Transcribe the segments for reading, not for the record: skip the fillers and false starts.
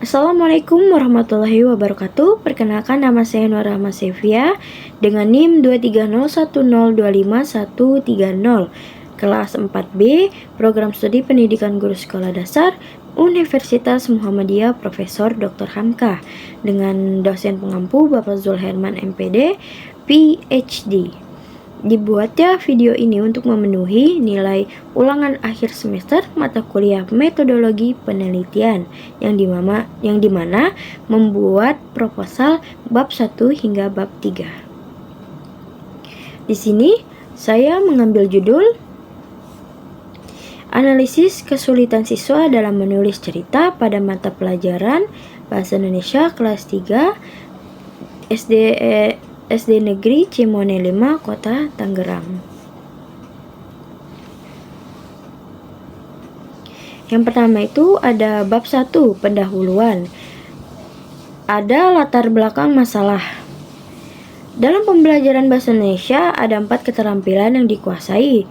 Assalamualaikum warahmatullahi wabarakatuh. Perkenalkan, nama saya Nur Rahma Sevia dengan NIM 23010251130, kelas 4B, Program Studi Pendidikan Guru Sekolah Dasar, Universitas Muhammadiyah Profesor Dr. Hamka, dengan dosen pengampu Bapak Zulherman MPD, PhD. Dibuatnya video ini untuk memenuhi nilai ulangan akhir semester mata kuliah metodologi penelitian yang dimana membuat proposal bab 1 hingga bab 3. Di sini saya mengambil judul Analisis kesulitan siswa dalam menulis cerita pada mata pelajaran Bahasa Indonesia kelas 3 SD Negeri Cimone 5, Kota Tangerang. Yang pertama itu ada bab 1, pendahuluan. Ada latar belakang masalah. Dalam pembelajaran bahasa Indonesia ada 4 keterampilan yang dikuasai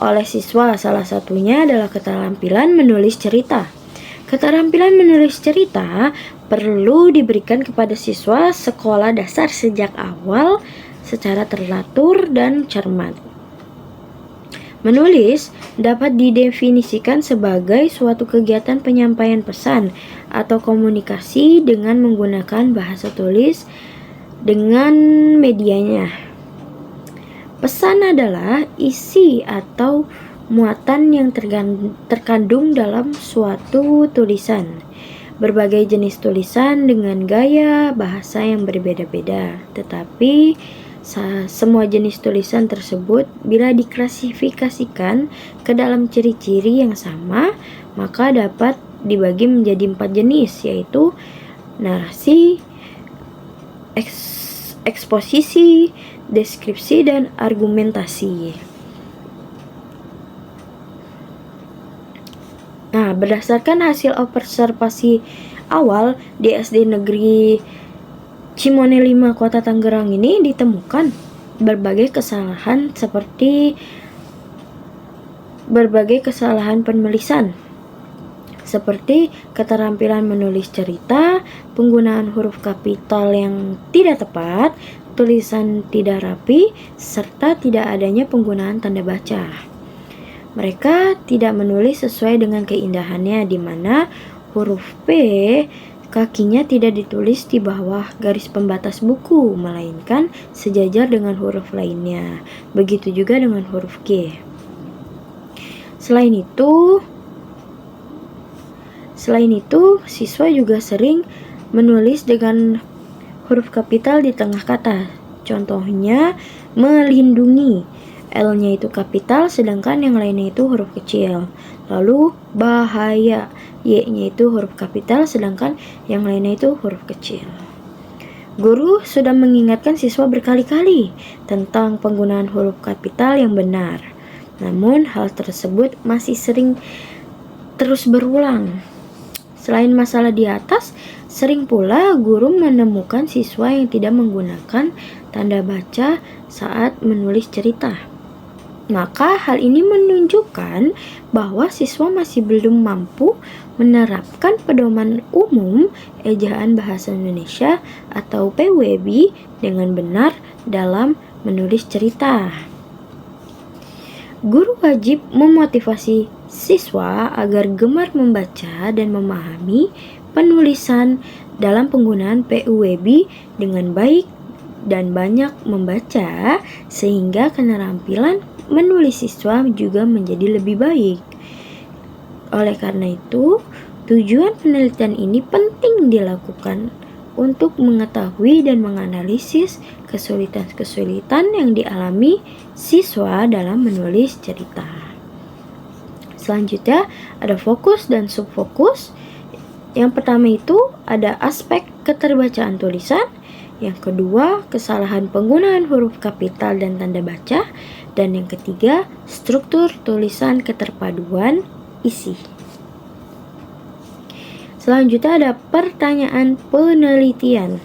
oleh siswa. Salah satunya adalah keterampilan menulis cerita. Keterampilan menulis cerita perlu diberikan kepada siswa sekolah dasar sejak awal secara teratur dan cermat. Menulis dapat didefinisikan sebagai suatu kegiatan penyampaian pesan atau komunikasi dengan menggunakan bahasa tulis dengan medianya. Pesan adalah isi atau muatan yang terkandung dalam suatu tulisan. Berbagai jenis tulisan dengan gaya bahasa yang berbeda-beda, tetapi semua jenis tulisan tersebut bila diklasifikasikan ke dalam ciri-ciri yang sama, maka dapat dibagi menjadi 4 jenis, yaitu narasi, eksposisi, deskripsi, dan argumentasi. Nah, berdasarkan hasil observasi awal di SD Negeri Cimone 5, Kota Tangerang ini ditemukan berbagai kesalahan penulisan, seperti keterampilan menulis cerita, penggunaan huruf kapital yang tidak tepat, tulisan tidak rapi, serta tidak adanya penggunaan tanda baca. Mereka tidak menulis sesuai dengan keindahannya, di mana huruf P kakinya tidak ditulis di bawah garis pembatas buku, melainkan sejajar dengan huruf lainnya. Begitu juga dengan huruf G. Selain itu, siswa juga sering menulis dengan huruf kapital di tengah kata. Contohnya, melindungi. L-nya itu kapital, sedangkan yang lainnya itu huruf kecil. Lalu bahaya, Y-nya itu huruf kapital, sedangkan yang lainnya itu huruf kecil. Guru sudah mengingatkan siswa berkali-kali tentang penggunaan huruf kapital yang benar. Namun hal tersebut masih sering terus berulang. Selain masalah di atas, sering pula guru menemukan siswa yang tidak menggunakan tanda baca saat menulis cerita. Maka hal ini menunjukkan bahwa siswa masih belum mampu menerapkan pedoman umum ejaan bahasa Indonesia atau PWB dengan benar dalam menulis cerita. Guru wajib memotivasi siswa agar gemar membaca dan memahami penulisan dalam penggunaan PWB dengan baik dan banyak membaca, sehingga keterampilan menulis siswa juga menjadi lebih baik. Oleh karena itu, tujuan penelitian ini penting dilakukan untuk mengetahui dan menganalisis kesulitan-kesulitan yang dialami siswa dalam menulis cerita. Selanjutnya, ada fokus dan subfokus. Yang pertama itu ada aspek keterbacaan tulisan. Yang kedua, kesalahan penggunaan huruf kapital dan tanda baca. Dan yang ketiga, struktur tulisan keterpaduan isi. Selanjutnya ada pertanyaan penelitian.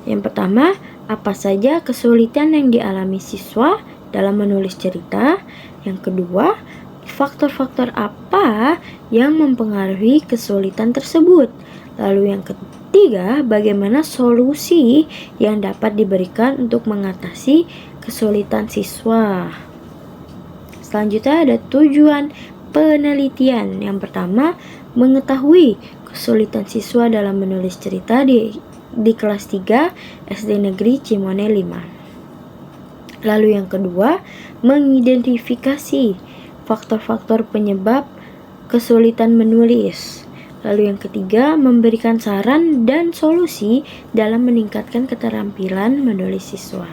Yang pertama, apa saja kesulitan yang dialami siswa dalam menulis cerita? Yang kedua, faktor-faktor apa yang mempengaruhi kesulitan tersebut? Lalu yang ketiga, bagaimana solusi yang dapat diberikan untuk mengatasi kesulitan siswa? Selanjutnya ada tujuan penelitian. Yang pertama, mengetahui kesulitan siswa dalam menulis cerita di kelas 3 SD Negeri Cimone 5. Lalu yang kedua, mengidentifikasi faktor-faktor penyebab kesulitan menulis. Lalu yang ketiga, memberikan saran dan solusi dalam meningkatkan keterampilan menulis siswa.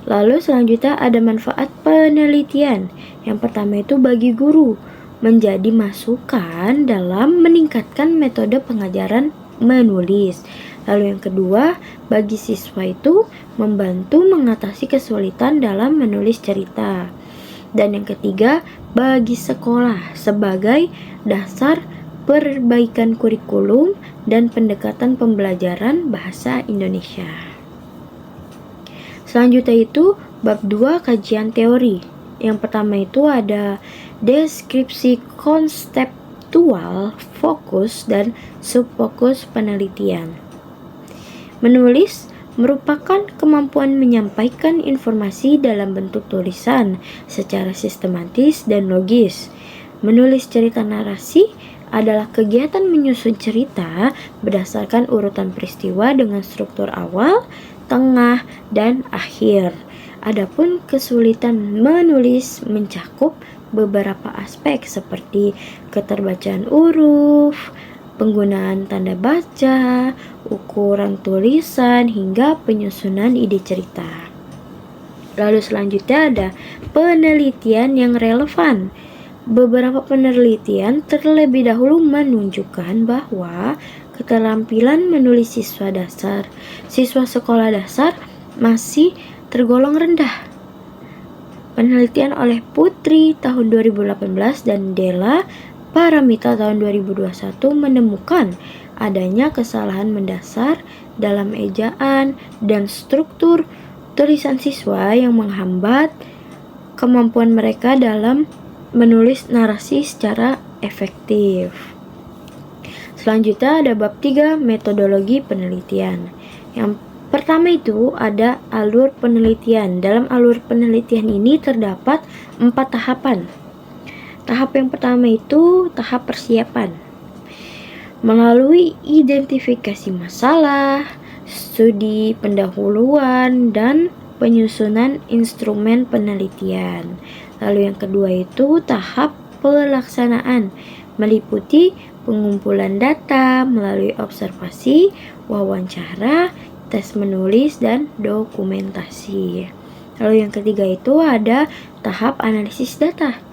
Lalu selanjutnya ada manfaat penelitian. Yang pertama itu bagi guru, menjadi masukan dalam meningkatkan metode pengajaran menulis. Lalu yang kedua, bagi siswa itu membantu mengatasi kesulitan dalam menulis cerita. Dan yang ketiga, bagi sekolah sebagai dasar perbaikan kurikulum dan pendekatan pembelajaran bahasa Indonesia. Selanjutnya itu bab 2 kajian teori. Yang pertama itu ada deskripsi konseptual, fokus, dan subfokus penelitian. Menulis merupakan kemampuan menyampaikan informasi dalam bentuk tulisan secara sistematis dan logis. Menulis cerita narasi adalah kegiatan menyusun cerita berdasarkan urutan peristiwa dengan struktur awal, tengah, dan akhir. Adapun kesulitan menulis mencakup beberapa aspek seperti keterbacaan huruf, penggunaan tanda baca, ukuran tulisan, hingga penyusunan ide cerita. Lalu selanjutnya ada penelitian yang relevan. Beberapa penelitian terlebih dahulu menunjukkan bahwa keterampilan menulis siswa sekolah dasar masih tergolong rendah. Penelitian oleh Putri tahun 2018 dan Della Paramita tahun 2021 menemukan adanya kesalahan mendasar dalam ejaan dan struktur tulisan siswa yang menghambat kemampuan mereka dalam menulis narasi secara efektif. Selanjutnya ada bab 3 metodologi penelitian. Yang pertama itu ada alur penelitian. Dalam alur penelitian ini terdapat 4 tahapan. Tahap yang pertama itu tahap persiapan. Melalui identifikasi masalah, studi pendahuluan, dan penyusunan instrumen penelitian. Lalu yang kedua itu tahap pelaksanaan, meliputi pengumpulan data melalui observasi, wawancara, tes menulis, dan dokumentasi. Lalu yang ketiga itu ada tahap analisis data.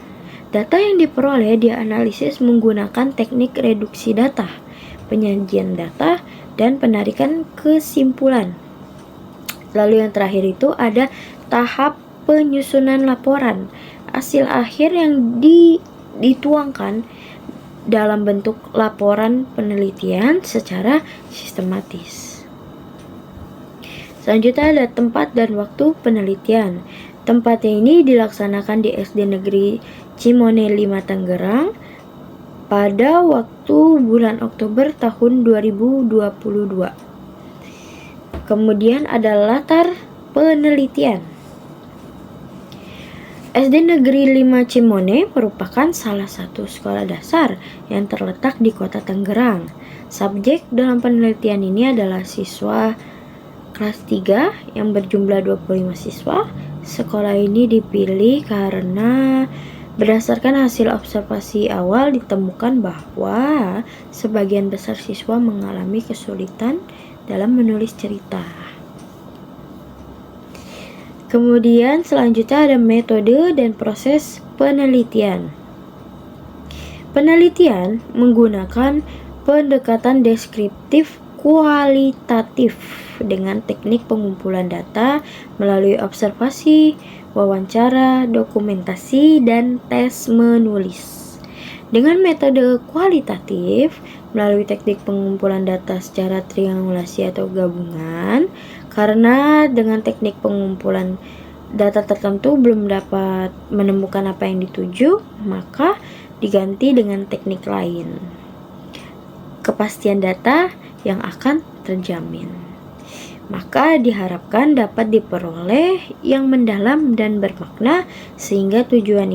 Data yang diperoleh dianalisis menggunakan teknik reduksi data, penyajian data, dan penarikan kesimpulan. Lalu yang terakhir itu ada tahap penyusunan laporan. Hasil akhir yang dituangkan dalam bentuk laporan penelitian secara sistematis. Selanjutnya ada tempat dan waktu penelitian. Tempatnya ini dilaksanakan di SD Negeri Cimone 5 Tangerang pada waktu bulan Oktober tahun 2022. Kemudian ada latar penelitian. SD Negeri 5 Cimone merupakan salah satu sekolah dasar yang terletak di kota Tangerang. Subjek dalam penelitian ini adalah siswa kelas 3 yang berjumlah 25 siswa. Sekolah ini dipilih karena berdasarkan hasil observasi awal ditemukan bahwa sebagian besar siswa mengalami kesulitan dalam menulis cerita. Kemudian selanjutnya ada metode dan proses penelitian. Penelitian menggunakan pendekatan deskriptif kualitatif dengan teknik pengumpulan data melalui observasi, wawancara, dokumentasi, dan tes menulis. Dengan metode kualitatif, melalui teknik pengumpulan data secara triangulasi atau gabungan, karena dengan teknik pengumpulan data tertentu belum dapat menemukan apa yang dituju, maka diganti dengan teknik lain. Kepastian data yang akan terjamin. Maka diharapkan dapat diperoleh yang mendalam dan bermakna sehingga tujuan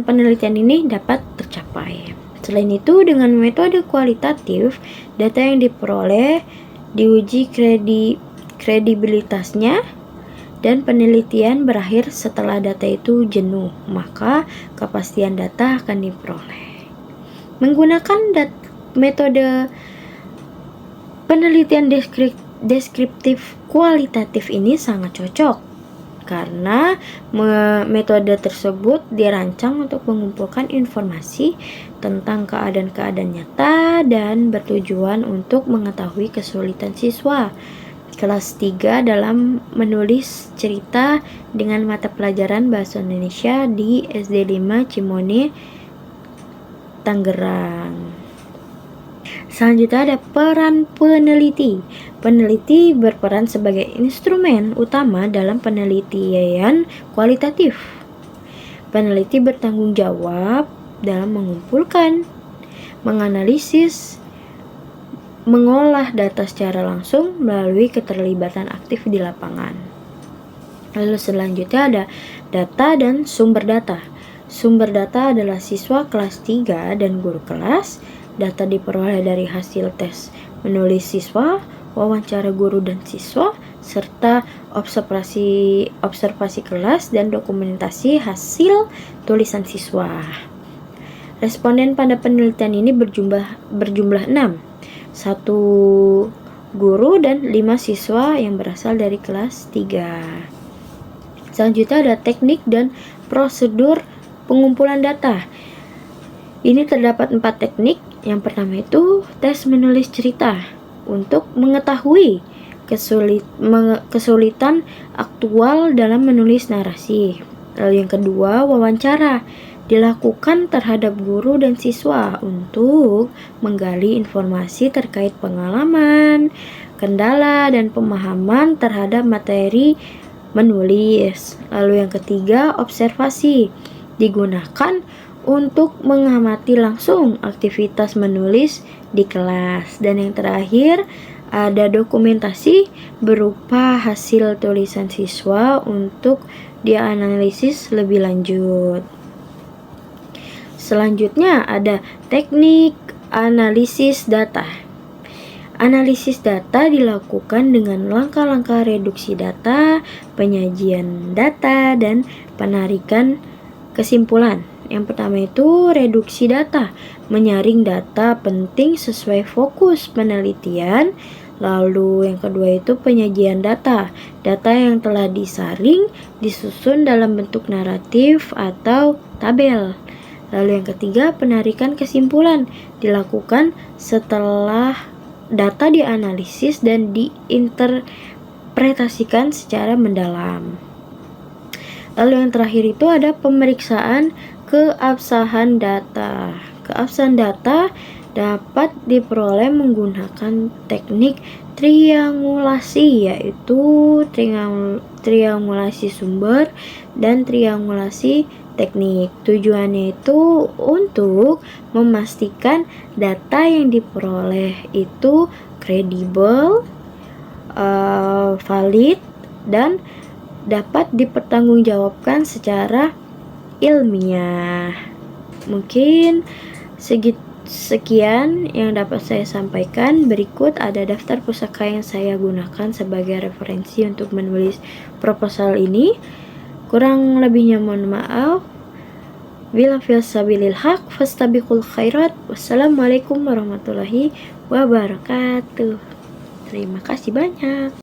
penelitian ini dapat tercapai. Selain itu, dengan metode kualitatif, data yang diperoleh diuji kredibilitasnya dan penelitian berakhir setelah data itu jenuh, maka kepastian data akan diperoleh. Menggunakan metode penelitian deskriptif kualitatif ini sangat cocok karena metode tersebut dirancang untuk mengumpulkan informasi tentang keadaan-keadaan nyata dan bertujuan untuk mengetahui kesulitan siswa kelas 3 dalam menulis cerita dengan mata pelajaran Bahasa Indonesia di SD 5 Cimone, Tangerang. Selanjutnya ada peran peneliti. Peneliti berperan sebagai instrumen utama dalam penelitian kualitatif. Peneliti bertanggung jawab dalam mengumpulkan, menganalisis, mengolah data secara langsung melalui keterlibatan aktif di lapangan. Lalu selanjutnya ada data dan sumber data. Sumber data adalah siswa kelas 3 dan guru kelas. Data diperoleh dari hasil tes menulis siswa, wawancara guru dan siswa, serta observasi kelas dan dokumentasi hasil tulisan siswa. Responden pada penelitian ini berjumlah 6, 1 guru dan 5 siswa yang berasal dari kelas 3. Selanjutnya ada teknik dan prosedur pengumpulan data. Ini terdapat 4 teknik. Yang pertama itu tes menulis cerita untuk mengetahui kesulitan aktual dalam menulis narasi. Lalu yang kedua, wawancara dilakukan terhadap guru dan siswa untuk menggali informasi terkait pengalaman, kendala, dan pemahaman terhadap materi menulis. Lalu yang ketiga, observasi digunakan untuk mengamati langsung aktivitas menulis di kelas. Dan yang terakhir, ada dokumentasi berupa hasil tulisan siswa untuk dianalisis lebih lanjut. Selanjutnya ada teknik analisis data. Analisis data dilakukan dengan langkah-langkah reduksi data, penyajian data, dan penarikan kesimpulan. Yang pertama itu reduksi data, menyaring data penting sesuai fokus penelitian. Lalu yang kedua itu penyajian data, data yang telah disaring disusun dalam bentuk naratif atau tabel. Lalu yang ketiga penarikan kesimpulan, dilakukan setelah data dianalisis dan diinterpretasikan secara mendalam. Lalu yang terakhir itu ada pemeriksaan keabsahan data. Keabsahan data dapat diperoleh menggunakan teknik triangulasi, yaitu triangulasi sumber dan triangulasi teknik. Tujuannya itu untuk memastikan data yang diperoleh itu kredibel, valid, dan dapat dipertanggungjawabkan secara ilmiah. Mungkin sekian yang dapat saya sampaikan. Berikut ada daftar pusaka yang saya gunakan sebagai referensi untuk menulis proposal ini. Kurang lebihnya mohon maaf. Bila fil sabilil haq fastabiqul khairat. Wassalamualaikum warahmatullahi wabarakatuh. Terima kasih banyak.